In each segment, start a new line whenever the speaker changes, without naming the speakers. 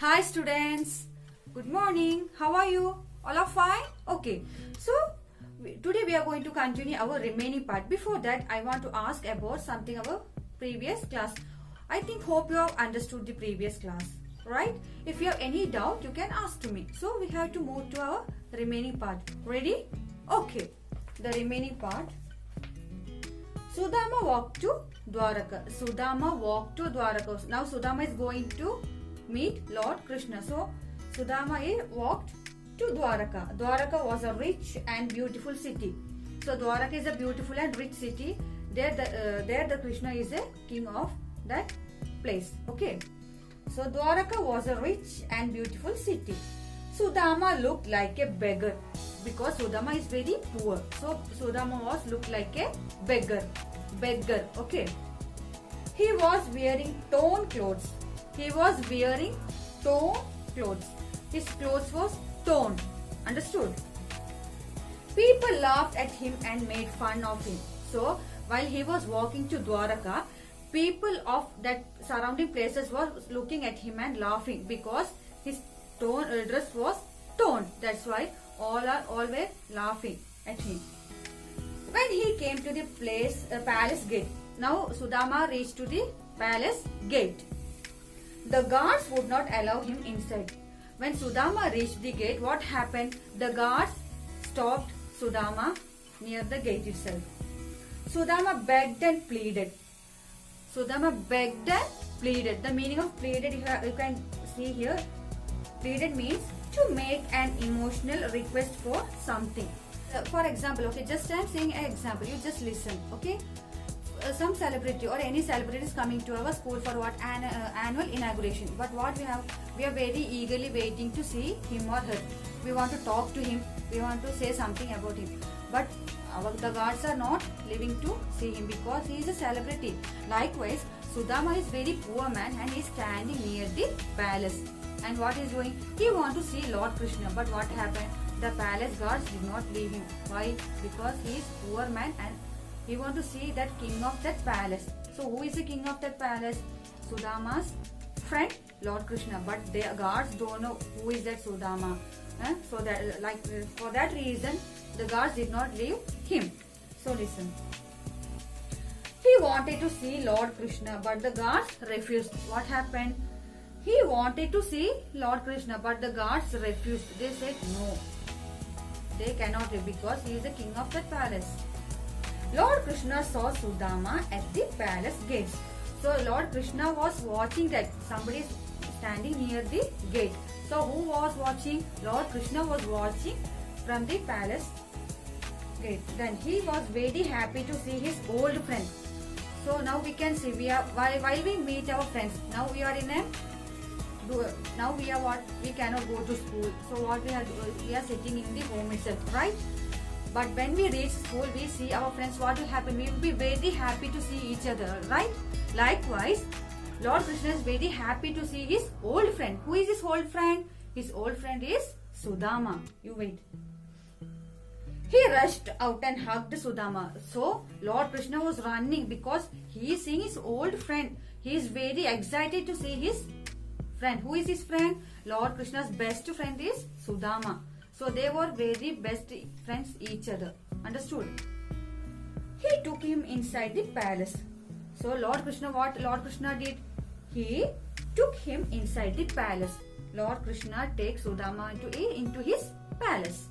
Hi students, good morning. How are you? All are fine? Okay. So today we are going to continue our remaining part. Before that, I want to ask about something our previous class. I hope you have understood the previous class, right? If you have any doubt, you can ask to me. So we have to move to our remaining part. Ready? Okay. The remaining part. Sudama walked to Dwaraka. Sudama walked to Dwaraka. Now Sudama is going to meet Lord Krishna. So Sudama walked to Dwaraka. Dwaraka was a rich and beautiful city. So Dwaraka is a beautiful and rich city. There the Krishna is a king of that place. Okay. So Dwaraka was a rich and beautiful city. Sudama looked like a beggar because Sudama is very poor. So Sudama was looked like a beggar. Okay. He was wearing torn clothes. His clothes was torn. Understood? People laughed at him and made fun of him. So while he was walking to Dwaraka, people of that surrounding places were looking at him and laughing because his dress was torn. That's why all were laughing at him. When he came to the palace gate, now Sudama reached to the palace gate. The guards would not allow him inside. When Sudama reached the gate, what happened? The guards stopped Sudama near the gate itself. Sudama begged and pleaded. The meaning of pleaded you can see here. Pleaded means to make an emotional request for something. For example, okay, just I am saying an example. You just listen, okay? Some celebrity or any celebrity is coming to our school for what annual inauguration. But what we are very eagerly waiting to see him or her. We want to talk to him. We want to say something about him. But the guards are not living to see him because he is a celebrity. Likewise, Sudama is very poor man and he is standing near the palace. And what he is doing? He want to see Lord Krishna. But what happened? The palace guards did not leave him. Why? Because he is poor man and he want to see that king of that palace. So who is the king of that palace? Sudama's friend Lord Krishna. But the guards don't know who is that Sudama. So that for that reason the guards did not leave him. So listen. He wanted to see Lord Krishna but the guards refused. What happened? He wanted to see Lord Krishna but the guards refused. They said no. They cannot leave because he is the king of that palace. Lord Krishna saw Sudama at the palace gates. So Lord Krishna was watching that somebody is standing near the gate. So who was watching? Lord Krishna was watching from the palace gate. Then he was very happy to see his old friend. So now we can see while we meet our friends. Now we are what? We cannot go to school. So what we are sitting in the home itself, right? But when we reach school, we see our friends. What will happen? We will be very happy to see each other, right? Likewise, Lord Krishna is very happy to see his old friend. Who is his old friend? His old friend is Sudama. You wait. He rushed out and hugged Sudama. So Lord Krishna was running because he is seeing his old friend. He is very excited to see his friend. Who is his friend? Lord Krishna's best friend is Sudama. So they were very best friends each other. Understood? He took him inside the palace. So what Lord Krishna did? He took him inside the palace. Lord Krishna takes Sudama into his palace.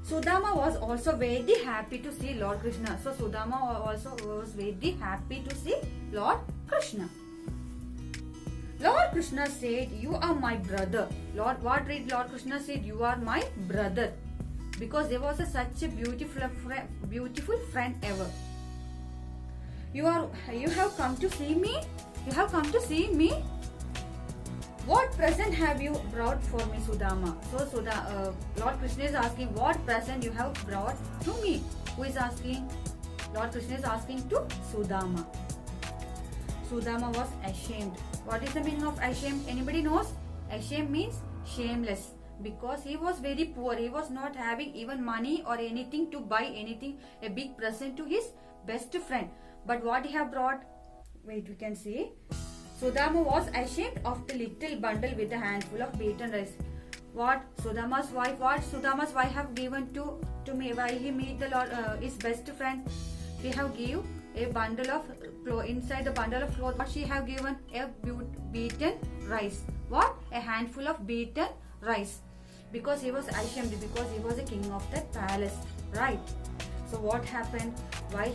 Sudama was also very happy to see Lord Krishna. So Sudama also was very happy to see Lord Krishna. Lord Krishna said, "You are my brother." What did Lord Krishna said? "You are my brother," because there was such a beautiful friend ever. You have come to see me. You have come to see me. What present have you brought for me, Sudama? So Lord Krishna is asking, what present you have brought to me? Who is asking? Lord Krishna is asking to Sudama. Sudama was ashamed. What is the meaning of ashamed? Anybody knows? Ashamed means shameless. Because he was very poor. He was not having even money or anything to buy anything, a big present to his best friend. But what he have brought? Wait, we can see. Sudama was ashamed of the little bundle with a handful of beaten rice. What Sudama's wife have given to me while he meet the Lord, his best friend. She have give a bundle of cloth. Inside the bundle of cloth, what she have given? A beaten rice. What? A handful of beaten rice. Because he was ashamed, because he was a king of that palace, right? So what happened? While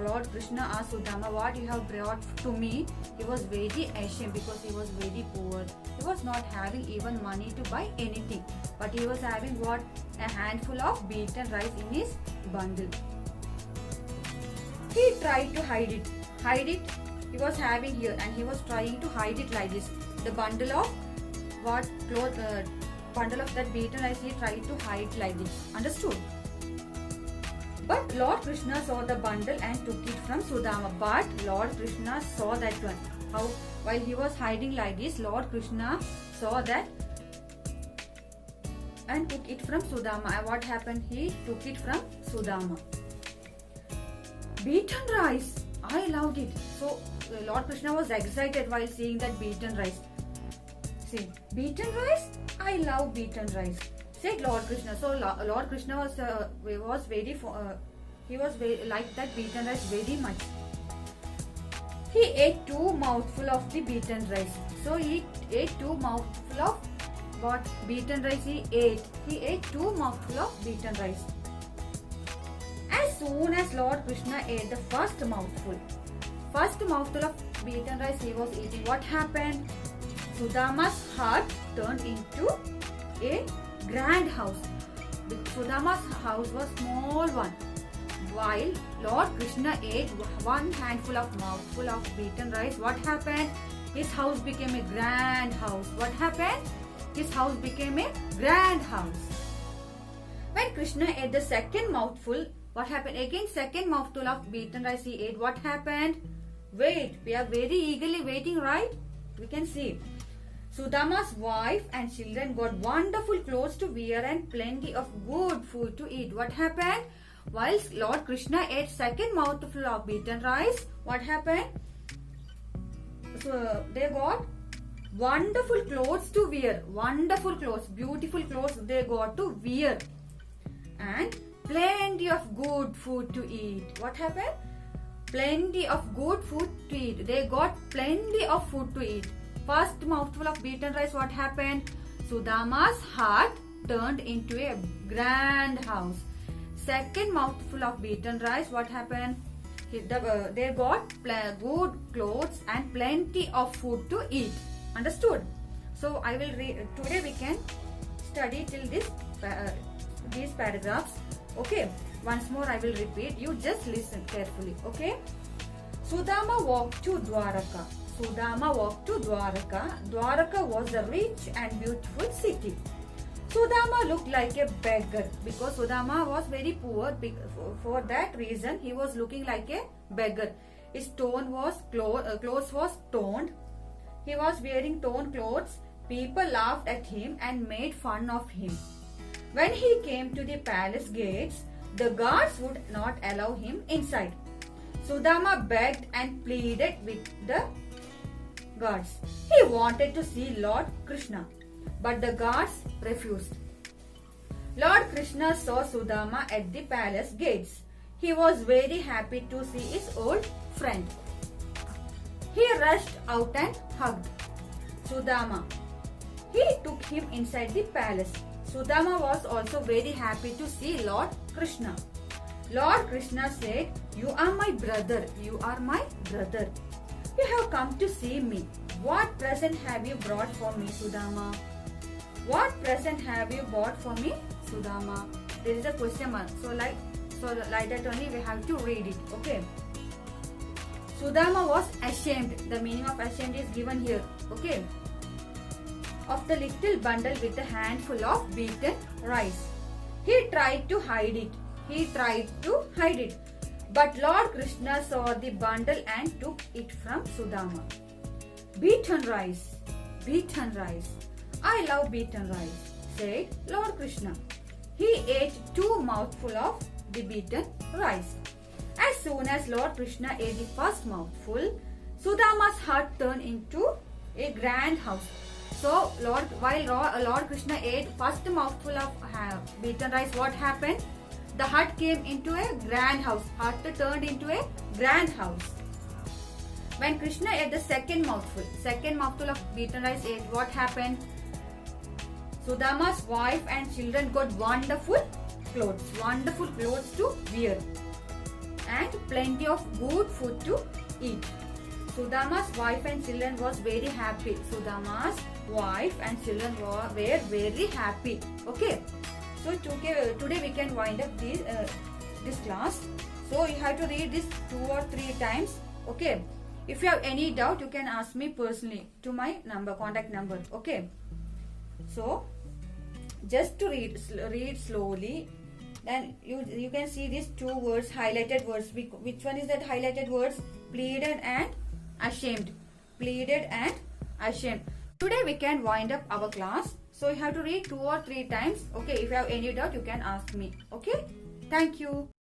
Lord Krishna asked Sudama, what you have brought to me, he was very ashamed because he was very poor. He was not having even money to buy anything. But he was having what? A handful of beaten rice in his bundle. He tried to hide it. He was having here and he was trying to hide it like this. The bundle of what? Bundle of that beaten rice, he tried to hide like this. Understood? But Lord Krishna saw the bundle and took it from Sudama. But Lord Krishna saw that one. How? While he was hiding like this, Lord Krishna saw that and took it from Sudama. And what happened? He took it from Sudama. Beaten rice. I loved it. So Lord Krishna was excited while seeing that beaten rice. See, beaten rice? I love beaten rice, said Lord Krishna. So Lord Krishna was very like that beaten rice very much. He ate 2 mouthfuls of the beaten rice. So he ate 2 mouthfuls of what? Beaten rice he ate. He ate 2 mouthfuls of beaten rice. As soon as Lord Krishna ate the first mouthful of beaten rice he was eating, what happened? Sudama's heart turned into a grand house. Sudama's house was small one. While Lord Krishna ate 1 mouthful of beaten rice, what happened? His house became a grand house. What happened? His house became a grand house. When Krishna ate the second mouthful, what happened? Again, second mouthful of beaten rice he ate. What happened? Wait, we are very eagerly waiting, right? We can see. Sudama's wife and children got wonderful clothes to wear and plenty of good food to eat. What happened? While Lord Krishna ate second mouthful of beaten rice, what happened? So they got wonderful clothes to wear. Wonderful clothes, beautiful clothes they got to wear. And plenty of good food to eat. What happened? Plenty of good food to eat. They got plenty of food to eat. First mouthful of beaten rice, what happened? Sudama's heart turned into a grand house. Second mouthful of beaten rice, what happened? They got good clothes and plenty of food to eat. Understood? So I will read. Today we can study till these paragraphs. Okay. Once more I will repeat. You just listen carefully. Okay. Sudama walked to Dwaraka. Dwaraka was a rich and beautiful city. Sudama looked like a beggar because Sudama was very poor. For that reason, he was looking like a beggar. His clothes was torn. He was wearing torn clothes. People laughed at him and made fun of him. When he came to the palace gates, the guards would not allow him inside. Sudama begged and pleaded with the guards. He wanted to see Lord Krishna, but the guards refused. Lord Krishna saw Sudama at the palace gates. He was very happy to see his old friend. He rushed out and hugged Sudama. He took him inside the palace. Sudama was also very happy to see Lord Krishna. Lord Krishna said, "You are my brother. You are my brother. You have come to see me. What present have you brought for me, Sudama? What present have you bought for me, Sudama?" There is a question mark. So like that only we have to read it. Okay. Sudama was ashamed. The meaning of ashamed is given here. Okay. Of the little bundle with a handful of beaten rice. He tried to hide it. But Lord Krishna saw the bundle and took it from Sudama. Beaten rice. I love beaten rice, said Lord Krishna. He ate 2 mouthfuls of the beaten rice. As soon as Lord Krishna ate the first mouthful, Sudama's hut turned into a grand house. So while Lord Krishna ate first mouthful of beaten rice, what happened? The hut came into a grand house. Hut turned into a grand house. When Krishna ate the second mouthful of beaten rice, what happened? Sudama's wife and children got wonderful clothes to wear, and plenty of good food to eat. Sudama's wife and children was very happy. Sudama's wife and children were very happy. Okay. So today we can wind up this class. So you have to read this 2 or 3 times. Okay. If you have any doubt, you can ask me personally to my contact number. Okay. So just to read slowly. Then you can see these 2 words, highlighted words. Which one is that highlighted words? Pleaded and ashamed. Pleaded and ashamed. Today we can wind up our class. So you have to read 2 or 3 times. Okay. If you have any doubt, you can ask me. Okay. Thank you.